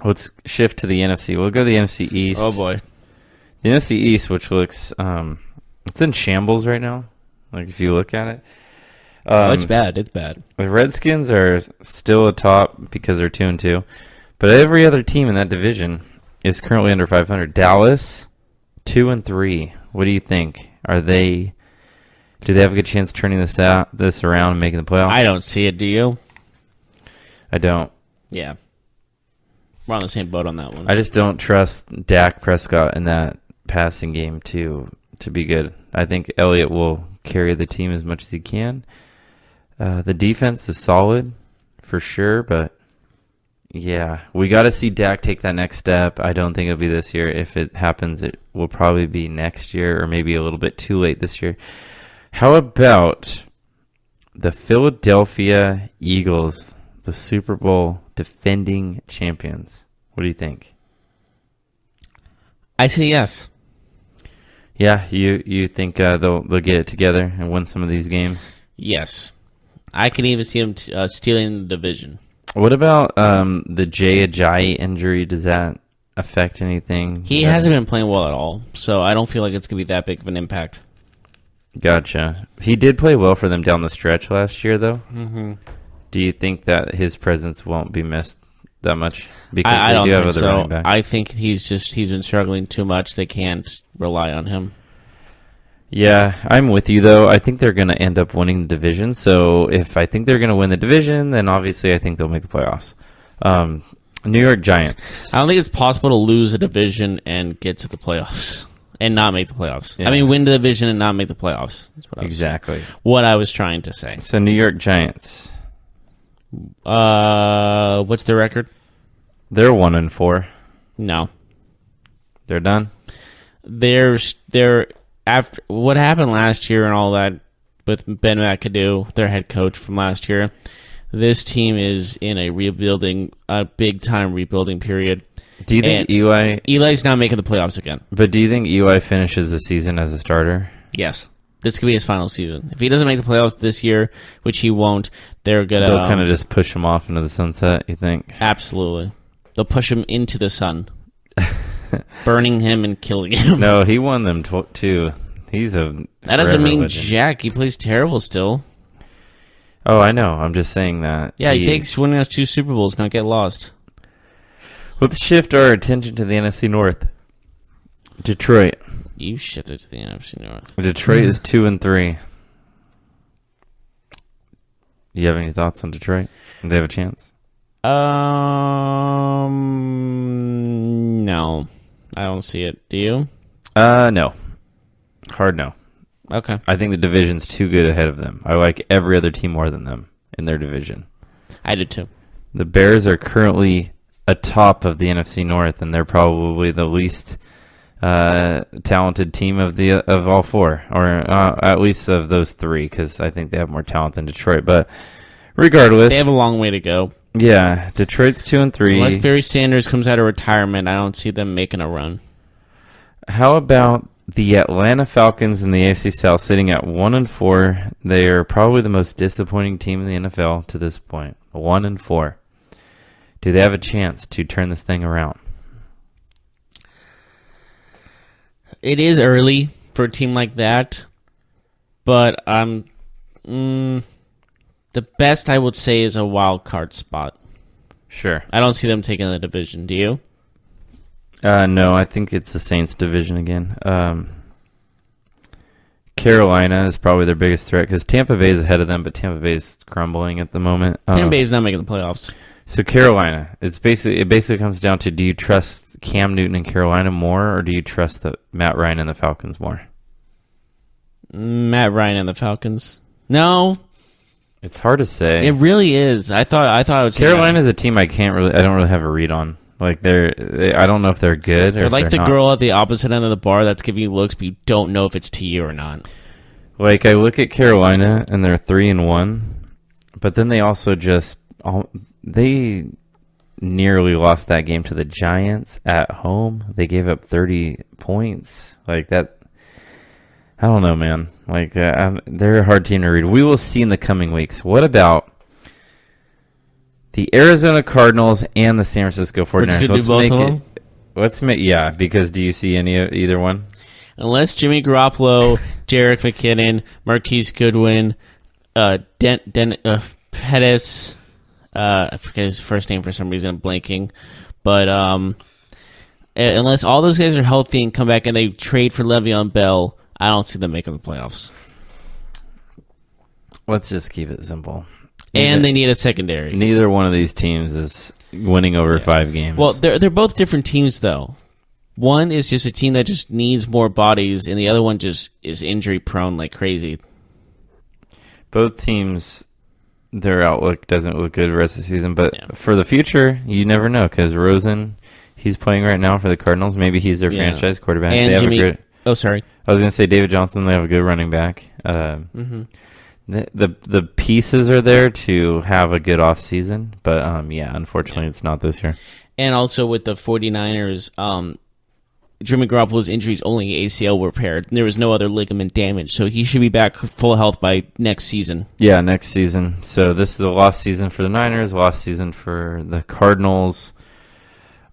Let's shift to the NFC. We'll go to the NFC East. Oh boy, the NFC East, which looks it's in shambles right now. Like if you look at it, it's bad. It's bad. The Redskins are still atop because they're 2-2, but every other team in that division is currently under 500. Dallas, 2-3. What do you think? Do they have a good chance of turning this around and making the playoffs? I don't see it. Do you? I don't. Yeah. We're on the same boat on that one. I just don't trust Dak Prescott in that passing game to be good. I think Elliott will carry the team as much as he can. The defense is solid for sure, but yeah, we got to see Dak take that next step. I don't think it'll be this year. If it happens, it will probably be next year or maybe a little bit too late this year. How about the Philadelphia Eagles, the Super Bowl defending champions? What do you think? I say yes. Yeah, you think they'll get it together and win some of these games? Yes. I can even see them stealing the division. What about the Jay Ajayi injury? Does that affect anything? He hasn't been playing well at all, so I don't feel like it's going to be that big of an impact. Gotcha. He did play well for them down the stretch last year, though. Mm-hmm. Do you think that his presence won't be missed that much? Because I don't think so. running backs. I think he's been struggling too much. They can't rely on him. Yeah, I'm with you, though. I think they're going to end up winning the division. So if I think they're going to win the division, then obviously I think they'll make the playoffs. New York Giants. I don't think it's possible to lose a division and get to the playoffs and not make the playoffs. Yeah. Win the division and not make the playoffs. That's what I was trying to say. So New York Giants. What's their record? They're 1-4. No. They're done? They're after what happened last year and all that with Ben McAdoo, their head coach from last year. This team is in a big time rebuilding period. Do you think Eli's not making the playoffs again? But do you think Eli finishes the season as a starter? Yes. This could be his final season. If he doesn't make the playoffs this year, which he won't, they'll kind of just push him off into the sunset, you think? Absolutely. They'll push him into the sun, burning him and killing him. No, he won them too. That doesn't mean legend. jack. He plays terrible still. Oh, I know. I'm just saying that. Yeah, he takes winning us 2 Super Bowls. Not get lost. Let's shift our attention to the NFC North. Detroit. You shifted to the NFC North. Detroit is 2-3. Do you have any thoughts on Detroit? Do they have a chance? No. I don't see it. Do you? No. Hard no. Okay. I think the division's too good ahead of them. I like every other team more than them in their division. I did too. The Bears are currently atop of the NFC North, and they're probably the least talented team of all 4, or at least of those 3, because I think they have more talent than Detroit. But regardless, they have a long way to go. Yeah, Detroit's 2-3. Unless Barry Sanders comes out of retirement, I don't see them making a run. How about the Atlanta Falcons in the AFC South sitting at 1-4? They are probably the most disappointing team in the NFL to this point. 1-4. Do they have a chance to turn this thing around? It is early for a team like that, but the best I would say is a wild card spot. Sure. I don't see them taking the division. Do you? No, I think it's the Saints division again. Carolina is probably their biggest threat because Tampa Bay is ahead of them, but Tampa Bay is crumbling at the moment. Tampa Bay is not making the playoffs. So Carolina, it basically comes down to, do you trust Cam Newton and Carolina more, or do you trust Matt Ryan and the Falcons more? Matt Ryan and the Falcons. No, it's hard to say. It really is. I thought I would say Carolina is a team I don't really have a read on. Like I don't know if they're good. They're or like they're the not. girl at the opposite end of the bar that's giving you looks, but you don't know if it's to you or not. Like, I look at Carolina and they're 3-1, but then they also they nearly lost that game to the Giants at home. They gave up 30 points. Like that. I don't know, man. Like they're a hard team to read. We will see in the coming weeks. What about the Arizona Cardinals and the San Francisco 49ers? Because do you see either one? Unless Jimmy Garoppolo, Jerick McKinnon, Marquise Goodwin, Pettis, I forget his first name for some reason, I'm blanking. But unless all those guys are healthy and come back and they trade for Le'Veon Bell, I don't see them making the playoffs. Let's just keep it simple. And they need a secondary. Neither one of these teams is winning over 5 games. Well, they're both different teams, though. One is just a team that just needs more bodies, and the other one just is injury-prone like crazy. Both teams, their outlook doesn't look good the rest of the season, but for the future, you never know, because Rosen, he's playing right now for the Cardinals. Maybe he's their franchise quarterback. And they Jimmy... have Oh, sorry. I was going to say David Johnson, they have a good running back. The pieces are there to have a good offseason, but unfortunately it's not this year. And also with the 49ers, Jimmy Garoppolo's injury is only ACL repaired. There was no other ligament damage, so he should be back full health by next season. Yeah, next season. So this is a lost season for the Niners, lost season for the Cardinals.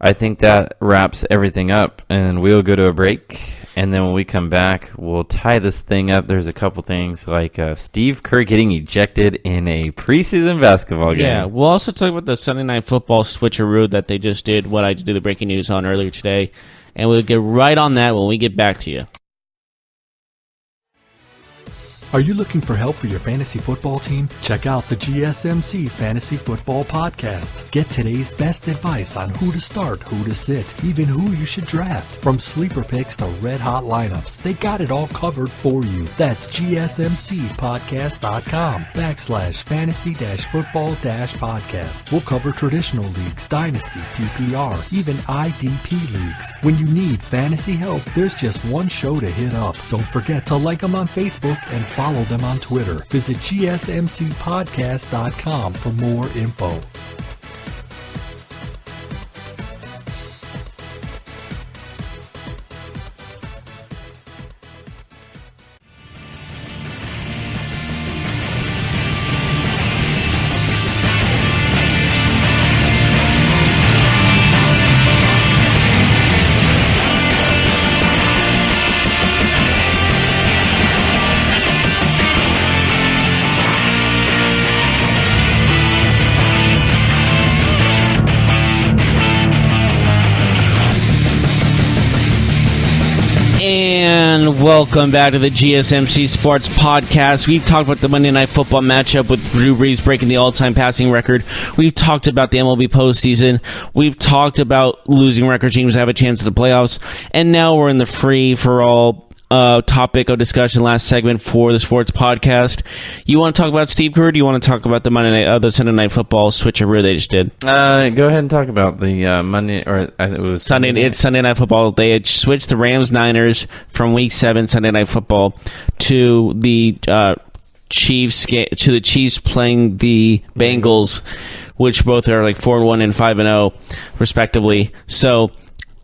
I think that wraps everything up, and we'll go to a break. And then when we come back, we'll tie this thing up. There's a couple things like Steve Kerr getting ejected in a preseason basketball game. Yeah, we'll also talk about the Sunday Night Football switcheroo that they just did, what I did the breaking news on earlier today. And we'll get right on that when we get back to you. Are you looking for help for your fantasy football team? Check out the GSMC Fantasy Football Podcast. Get today's best advice on who to start, who to sit, even who you should draft. From sleeper picks to red-hot lineups, they got it all covered for you. That's gsmcpodcast.com/fantasy-football-podcast. We'll cover traditional leagues, dynasty, PPR, even IDP leagues. When you need fantasy help, there's just one show to hit up. Don't forget to like them on Facebook and follow them on Twitter. Visit gsmcpodcast.com for more info. And welcome back to the GSMC Sports Podcast. We've talked about the Monday Night Football matchup with Drew Brees breaking the all-time passing record. We've talked about the MLB postseason. We've talked about losing record teams that have a chance at the playoffs. And now we're in the free-for-all topic of discussion, last segment for the Sports Podcast. You want to talk about Steve Kerr, or do you want to talk about the the Sunday Night Football switcheroo they just did? Go ahead and talk about the Monday, or it was Sunday. It's Sunday Night Football. They had switched the Rams-Niners from Week 7 Sunday Night Football to the Chiefs playing the Bengals, which both are like 4-1 and 5-0 respectively. So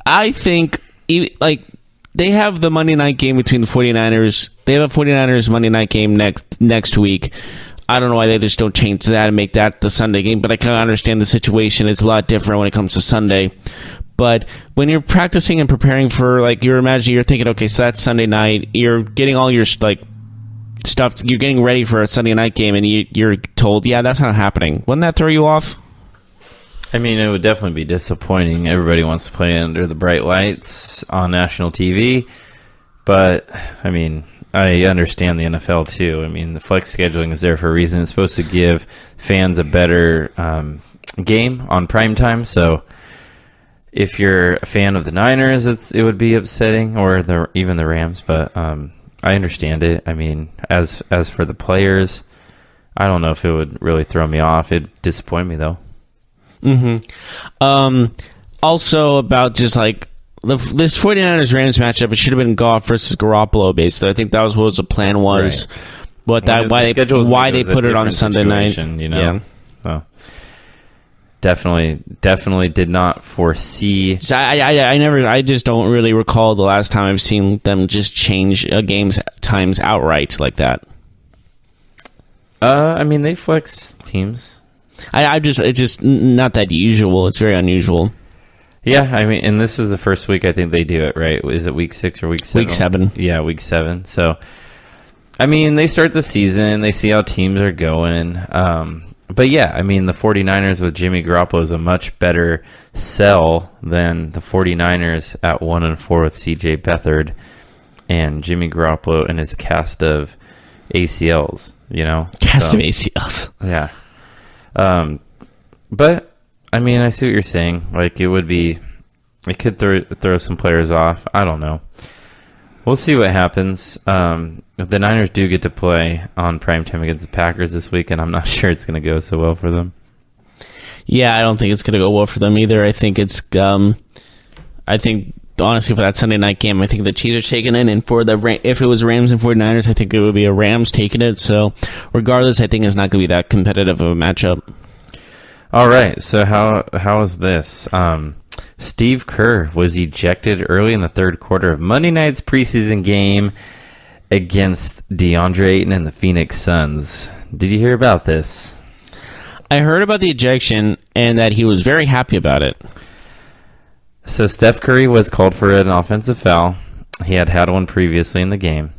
I think they have the Monday night game between the 49ers. They have a 49ers Monday night game next week. I don't know why they just don't change that and make that the Sunday game, but I kind of understand the situation. It's a lot different when it comes to Sunday. But when you're practicing and preparing for, you're thinking, okay, so that's Sunday night. You're getting all your, stuff. You're getting ready for a Sunday night game, and you're told, yeah, that's not happening. Wouldn't that throw you off? I mean, it would definitely be disappointing. Everybody wants to play under the bright lights on national TV. But, I mean, I understand the NFL, too. I mean, the flex scheduling is there for a reason. It's supposed to give fans a better game on primetime. So if you're a fan of the Niners, it would be upsetting, or even the Rams. But I understand it. I mean, as for the players, I don't know if it would really throw me off. It'd disappoint me, though. Also, about just like this 49ers-Rams matchup, it should have been Goff versus Garoppolo, basically. I think that was what the plan was. Right. But why they put it on Sunday night. You know? Yeah. So, definitely did not foresee. I just don't really recall the last time I've seen them just change a game's times outright like that. I mean, they flex teams. It's just not that usual. It's very unusual. Yeah, I mean, and this is the first week I think they do it, right? Is it week 6 or week 7? Week 7. Yeah, week 7. So, I mean, they start the season. They see how teams are going. But yeah, I mean, the 49ers with Jimmy Garoppolo is a much better sell than the 49ers at 1-4 with C.J. Beathard and Jimmy Garoppolo and his cast of ACLs, you know? Cast of ACLs. Yeah. But I mean, I see what you're saying. Like, it could throw some players off. I don't know. We'll see what happens. The Niners do get to play on primetime against the Packers this week, and I'm not sure it's going to go so well for them. Yeah, I don't think it's going to go well for them either. I think honestly, for that Sunday night game, I think the Chiefs are taking it, and if it was Rams and 49ers, I think it would be a Rams taking it. So regardless, I think it's not going to be that competitive of a matchup. All right, so how is this? Steve Kerr was ejected early in the third quarter of Monday night's preseason game against DeAndre Ayton and the Phoenix Suns. Did you hear about this? I heard about the ejection and that he was very happy about it. So Steph Curry was called for an offensive foul. He had one previously in the game.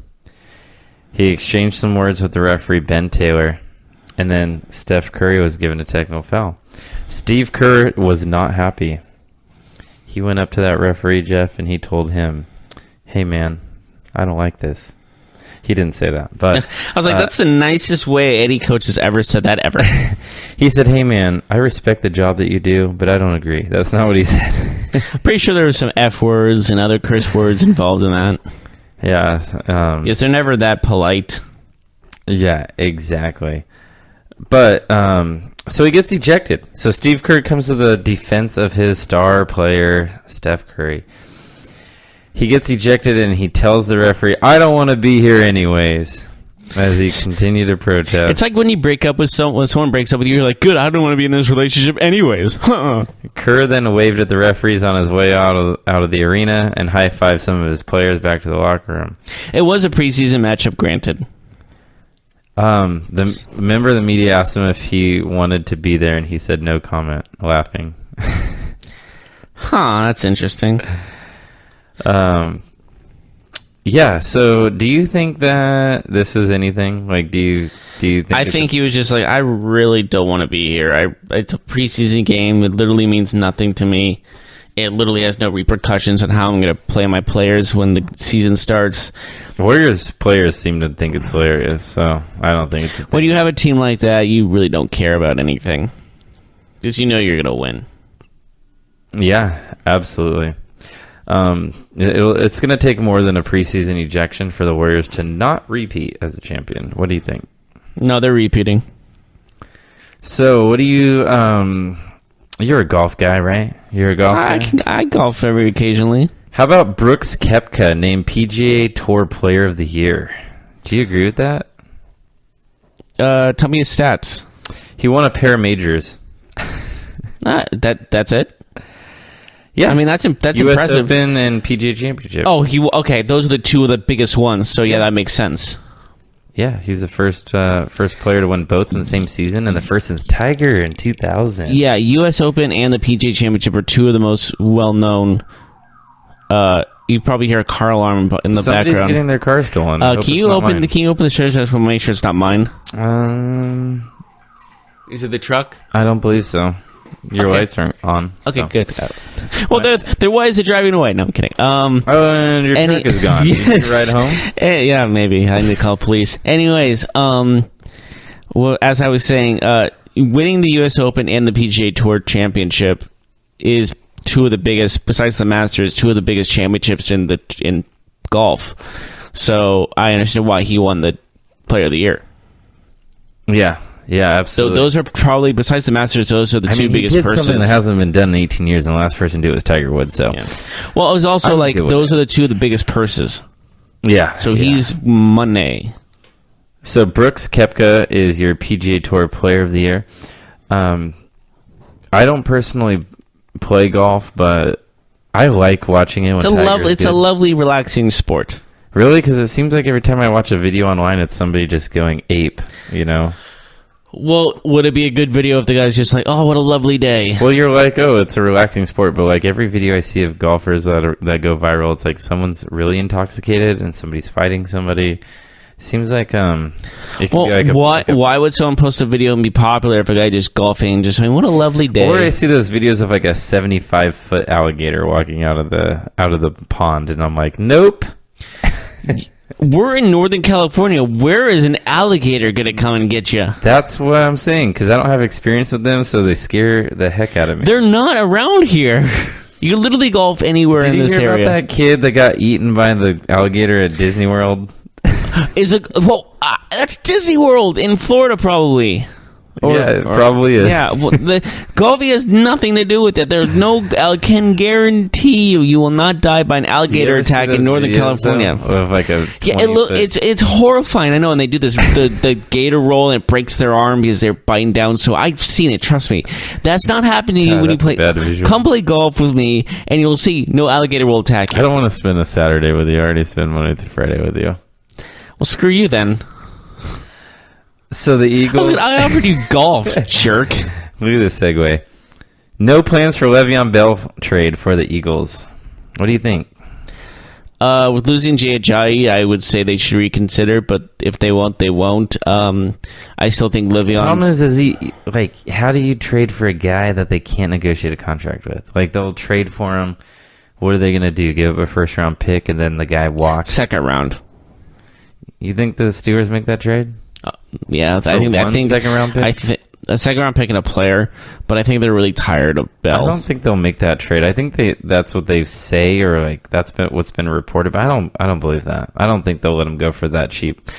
He exchanged some words with the referee, Ben Taylor, and then Steph Curry was given a technical foul. Steve Kerr was not happy. He went up to that referee, Jeff, and he told him, "Hey, man, I don't like this." He didn't say that, but I was like, that's the nicest way any coach has ever said that ever. He said, "Hey, man, I respect the job that you do, but I don't agree." That's not what he said. Pretty sure there were some F words and other curse words involved in that. Yeah. Yes, they're never that polite. Yeah, exactly. But, so he gets ejected. So Steve Kerr comes to the defense of his star player, Steph Curry. He gets ejected and he tells the referee, "I don't want to be here anyways," as he continued to protest. It's like when you break up with when someone breaks up with you, you're like, "Good, I don't want to be in this relationship anyways." Kerr then waved at the referees on his way out of the arena and high-fived some of his players back to the locker room. It was a preseason matchup, granted. The member of the media asked him if he wanted to be there, and he said no comment, laughing. That's interesting. Yeah, so do you think that this is anything? Like, do you think... I think he was just like, I really don't want to be here. It's a preseason game. It literally means nothing to me. It literally has no repercussions on how I'm going to play my players when the season starts. Warriors players seem to think it's hilarious, so I don't think it's a thing. When you have a team like that, you really don't care about anything. Because you know you're going to win. Yeah, absolutely. It's going to take more than a preseason ejection for the Warriors to not repeat as a champion. What do you think? No, they're repeating. So, what do you... you're a golf guy, right? You're a golf guy? I golf very occasionally. How about Brooks Koepka named PGA Tour Player of the Year? Do you agree with that? Tell me his stats. He won a pair of majors. That's it? Yeah, I mean that's US impressive. Open and PGA Championship. Oh, okay. Those are the two of the biggest ones. So yeah, that makes sense. Yeah, he's the first player to win both in the same season, and the first since Tiger in 2000. Yeah, U.S. Open and the PGA Championship are two of the most well-known. You probably hear a car alarm in the Somebody's background. Getting their car stolen. Can you open the shutters so make sure it's not mine? Um, Is it the truck? I don't believe so. Your Okay. lights aren't on. Okay, so. good. Well, their wives are driving away. No, I'm kidding. And your truck is gone. Yes. You need to ride home? Yeah, maybe. I need to call police. Anyways, well, as I was saying, winning the U.S. Open and the PGA Tour Championship is two of the biggest, besides the Masters, two of the biggest championships in golf. So I understand why he won the Player of the Year. Yeah, absolutely. So those are probably, besides the Masters, those are the two biggest he did purses. something that hasn't been done in 18 years, and the last person to do it was Tiger Woods. So, Yeah. Well, it was also like those are the two of the biggest purses. yeah. So he's money. So Brooks Koepka is your PGA Tour Player of the Year. I don't personally play golf, but I like watching it. When It's a lovely, relaxing sport. Really, because it seems like every time I watch a video online, it's somebody just going ape. You know. Well, would it be a good video if the guy's just like, "Oh, what a lovely day"? Well, you're like, oh, it's a relaxing sport, but like every video I see of golfers that go viral, it's like someone's really intoxicated and somebody's fighting somebody. Seems like it could Well, be like why would someone post a video and be popular if a guy just golfing and just saying, "What a lovely day"? Or I see those videos of like a 75-foot alligator walking out of the pond, and I'm like, nope. We're in Northern California. Where is an alligator gonna come and get you? That's what I'm saying, because I don't have experience with them, so they scare the heck out of me. They're not around here. You can literally golf anywhere Did in you this hear area. about that kid that got eaten by the alligator at Disney World? That's Disney World in Florida, probably. It probably is. Yeah, well, the golfing has nothing to do with it. There's no. I can guarantee you will not die by an alligator attack in Northern California. With like a It's horrifying. I know, and they do this the gator roll and it breaks their arm because they're biting down. So I've seen it. Trust me, that's not happening to you when you play. Bad visual. Come play golf with me, and you'll see no alligator will attack you. I don't want to spend a Saturday with you. I already spend Monday through Friday with you. Well, screw you then. So the Eagles. I offered you golf, jerk. Look at this segue. No plans for Le'Veon Bell trade for the Eagles. What do you think? With losing Jay Ajayi, I would say they should reconsider, but if they won't, they won't. I still think Le'Veon. The problem is he like? How do you trade for a guy that they can't negotiate a contract with? Like they'll trade for him. What are they going to do? Give up a first round pick and then the guy walks? Second round. You think the Steelers make that trade? Yeah, For I think second round pick? A second round pick and a player, but I think they're really tired of Bell. I don't think they'll make that trade. I think that's what they say, or like that's what's been reported. But I don't believe that. I don't think they'll let him go for that cheap.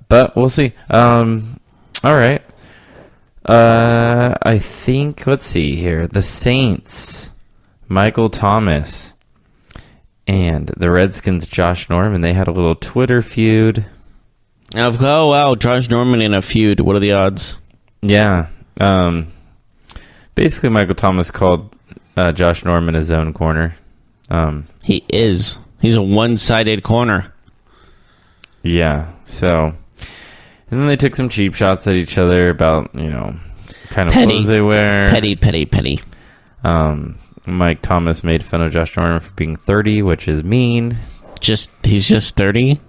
But we'll see. All right. I think let's see here. The Saints, Michael Thomas, and the Redskins, Josh Norman. They had a little Twitter feud. Oh wow, Josh Norman in a feud. What are the odds? Yeah. Basically, Michael Thomas called Josh Norman his own corner. He is. He's a one-sided corner. Yeah. So, and then they took some cheap shots at each other about kind of clothes they wear. Petty. Mike Thomas made fun of Josh Norman for being 30, which is mean. He's just 30.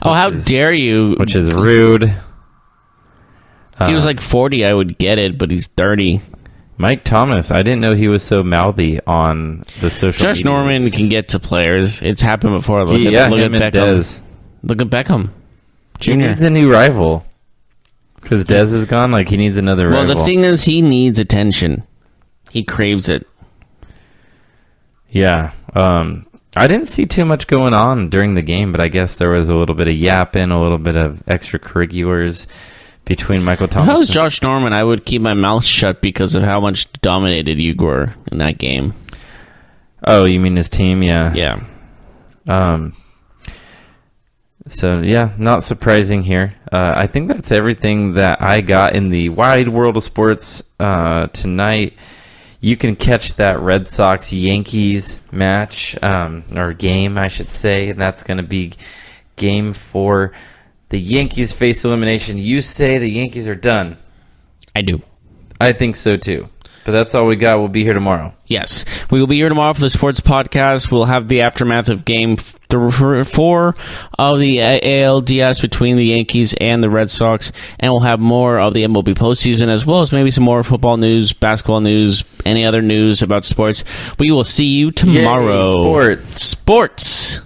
Oh, how dare you! Which is rude. If he was like 40, I would get it, but he's 30. Mike Thomas, I didn't know he was so mouthy on the social Josh medias. Norman can get to players. It's happened before. Look at Beckham. Dez. Look at Beckham Jr. He needs a new rival. Because Dez is gone, like he needs another rival. Well, the thing is, he needs attention. He craves it. Yeah. I didn't see too much going on during the game, but I guess there was a little bit of yapping, a little bit of extracurriculars between Michael Thomas. If I was Josh Norman, I would keep my mouth shut because of how much dominated you were in that game. Oh, you mean his team? Yeah. Yeah. So, yeah, not surprising here. I think that's everything that I got in the wide world of sports tonight. You can catch that Red Sox-Yankees match, or game, I should say, and that's going to be game 4. The Yankees face elimination. You say the Yankees are done. I do. I think so, too. But that's all we got. We'll be here tomorrow. Yes. We will be here tomorrow for the sports podcast. We'll have the aftermath of Game 4 of the ALDS between the Yankees and the Red Sox. And we'll have more of the MLB postseason, as well as maybe some more football news, basketball news, any other news about sports. We will see you tomorrow. Yay, Sports.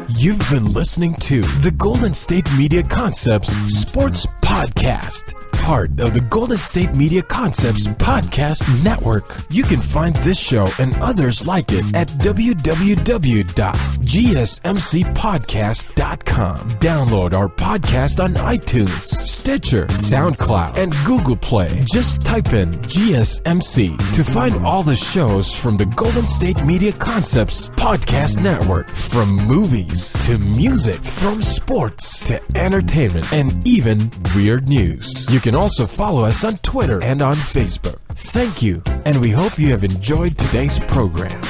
You've been listening to the Golden State Media Concepts Sports Podcast, part of the Golden State Media Concepts Podcast Network. You can find this show and others like it at www.gsmcpodcast.com. Download our podcast on iTunes, Stitcher, SoundCloud, and Google Play. Just type in GSMC to find all the shows from the Golden State Media Concepts Podcast Network, from movies to music, from sports to entertainment, and even weird news. You can also follow us on Twitter and on Facebook. Thank you, and we hope you have enjoyed today's program.